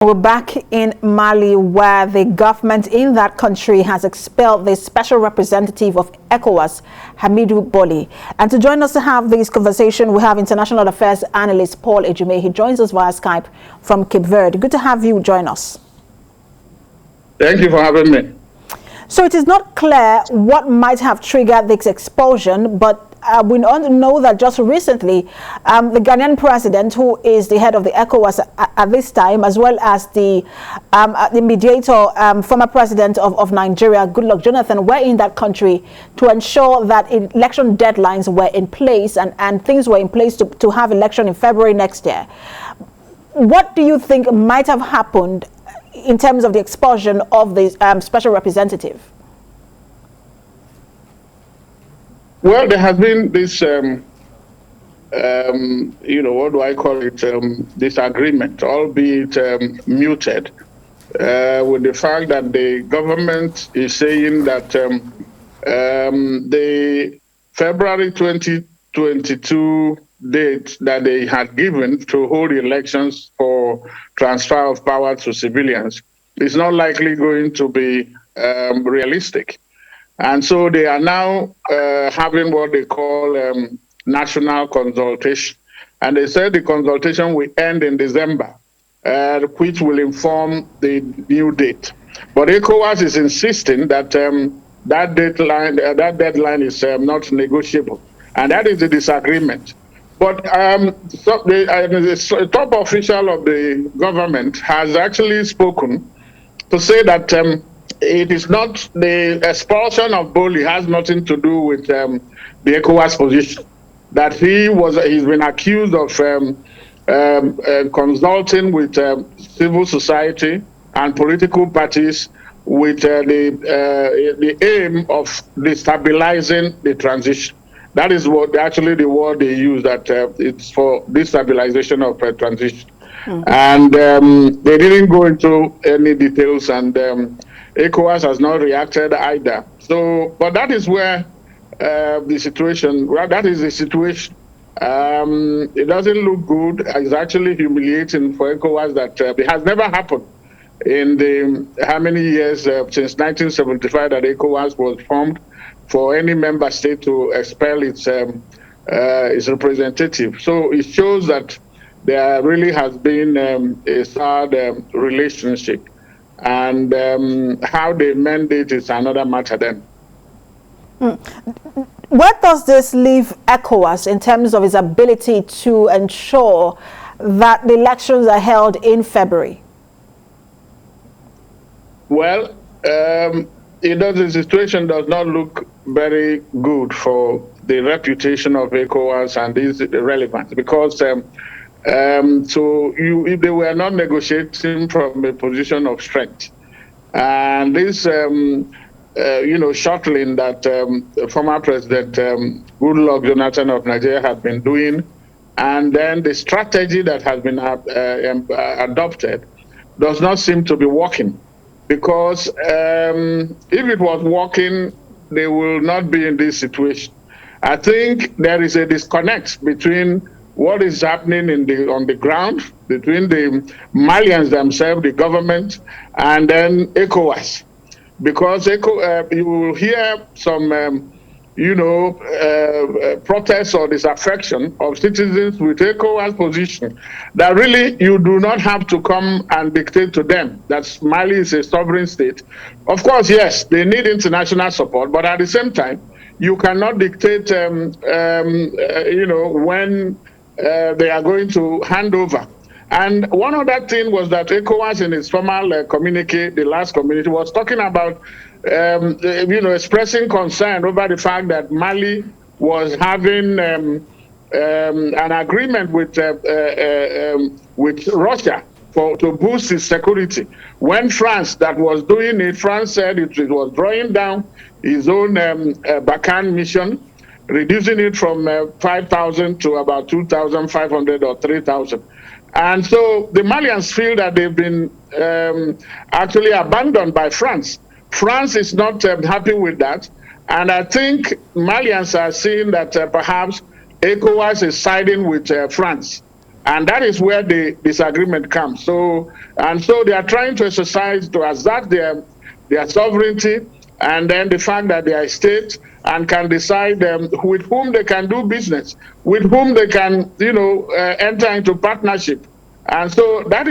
We're back in Mali, where the government in that country has expelled the special representative of Ecowas, Hamidou Boly. And to join us to have this conversation, we have international affairs analyst Paul Ejume. He joins us via Skype from Cape Verde. Good to have you join us. Thank you for having me. So it is not clear what might have triggered this expulsion, but we know that just recently, the Ghanaian president, who is the head of the Ecowas at this time, as well as the mediator, former president of Nigeria, Goodluck Jonathan, were in that country to ensure that election deadlines were in place and things were in place to have election in February next year. What do you think might have happened in terms of the expulsion of the special representative? Well, there has been this, what do I call it, disagreement, albeit muted, with the fact that the government is saying that the February 2022 date that they had given to hold elections for transfer of power to civilians is not likely going to be realistic. And so they are now having what they call national consultation. And they said the consultation will end in December, which will inform the new date. But ECOWAS is insisting that that deadline is not negotiable. And that is the disagreement. But the top official of the government has actually spoken to say that it is not, the expulsion of Boly has nothing to do with the ECOWAS position. That he's been accused of consulting with civil society and political parties with the aim of destabilizing the transition. That is what actually the word they use, that it's for destabilization of transition. Mm-hmm. And they didn't go into any details, and ECOWAS has not reacted either. So, but that is where the situation, that is the situation. It doesn't look good. It's actually humiliating for ECOWAS that it has never happened in the, how many years since 1975 that ECOWAS was formed, for any member state to expel its representative. So it shows that there really has been a sad relationship. And how they mend it is another matter then. Where does this leave ECOWAS in terms of its ability to ensure that the elections are held in February? Well, the situation does not look very good for the reputation of ECOWAS and its relevance, because if they were not negotiating from a position of strength, and this, shuttling that former President Goodluck Jonathan of Nigeria has been doing, and then the strategy that has been adopted does not seem to be working. Because if it was working, they will not be in this situation. I think there is a disconnect between what is happening on the ground, between the Malians themselves, the government, and then ECOWAS. Because you will hear some, protests or disaffection of citizens with ECOWAS position, that really you do not have to come and dictate to them that Mali is a sovereign state. Of course, yes, they need international support, but at the same time, you cannot dictate, when they are going to hand over. And one other thing was that ECOWAS in its formal communique, the last communique, was talking about, expressing concern over the fact that Mali was having an agreement with Russia to boost its security. When France, that was doing it, France said it was drawing down its own Bakan mission, reducing it from 5,000 to about 2,500 or 3,000. And so the Malians feel that they've been actually abandoned by France. France is not happy with that. And I think Malians are seeing that perhaps ECOWAS is siding with France. And that is where the disagreement comes. So they are trying to exercise, to assert their sovereignty, and then the fact that they are a state and can decide with whom they can do business, with whom they can, enter into partnership. And so that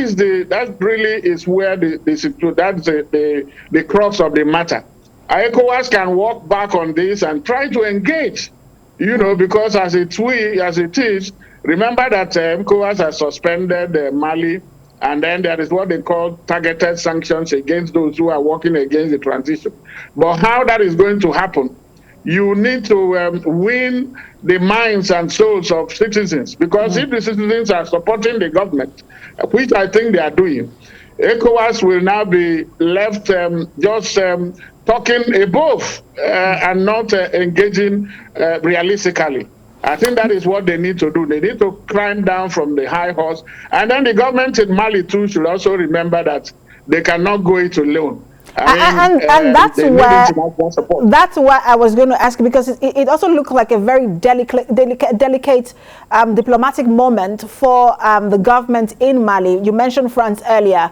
really is where that's the crux of the matter. Ecowas can walk back on this and try to engage, because as it is, remember that Ecowas has suspended Mali, and then there is what they call targeted sanctions against those who are working against the transition. But how that is going to happen, you need to win the minds and souls of citizens, because if the citizens are supporting the government, which I think they are doing, ECOWAS will now be left just talking above and not engaging realistically. I think that is what they need to do. They need to climb down from the high horse. And then the government in Mali too should also remember that they cannot go it alone. And that's why I was going to ask, because it also looked like a very delicate diplomatic moment for the government in Mali. You mentioned France earlier,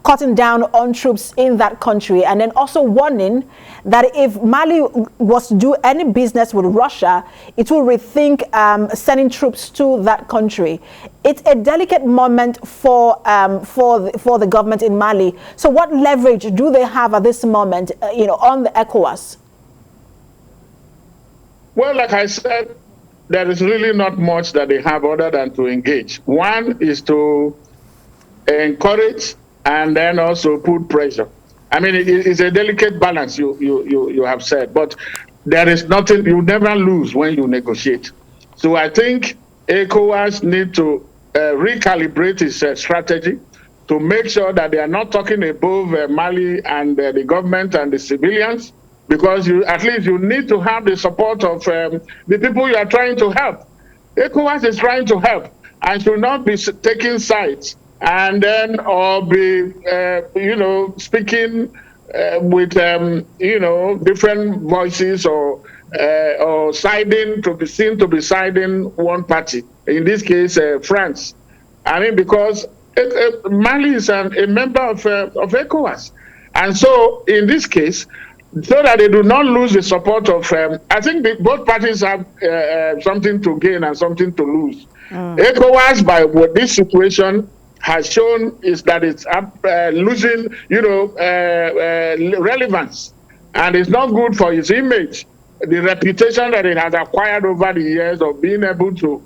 cutting down on troops in that country, and then also warning that if Mali was to do any business with Russia, it will rethink sending troops to that country. It's a delicate moment for the government in Mali. So what leverage do they have at this moment, on the ECOWAS? Well, like I said, there is really not much that they have other than to engage. One is to encourage and then also put pressure. I mean, it's a delicate balance, you have said, but there is nothing, you never lose when you negotiate. So I think ECOWAS need to recalibrate its strategy to make sure that they are not talking above Mali and the government and the civilians, because at least you need to have the support of the people you are trying to help. ECOWAS is trying to help and should not be taking sides and then or be speaking with different voices or siding, to be seen to be siding one party, in this case France. I mean, because Mali is a member of ECOWAS, and so in this case, so that they do not lose the support of I think both parties have something to gain and something to lose. ECOWAS, by what this situation has shown, is that it's losing, relevance, and it's not good for its image, the reputation that it has acquired over the years of being able to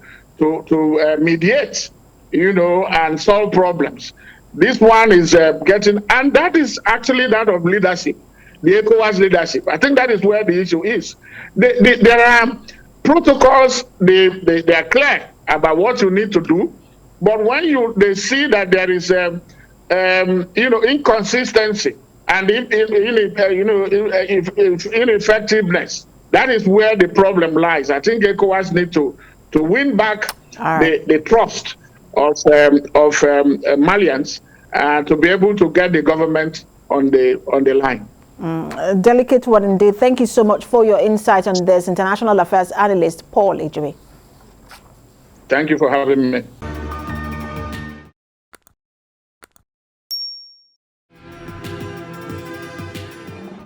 mediate, and solve problems. This one is getting, and that is actually that of leadership, the ECOWAS leadership. I think that is where the issue is. There are protocols, they are clear about what you need to do. But when they see that there is inconsistency and ineffectiveness, that is where the problem lies. I think ECOWAS need to win back the trust of Malians to be able to get the government on the line. A delicate one indeed. Thank you so much for your insight on this, international affairs analyst Paul Ejiri. Thank you for having me.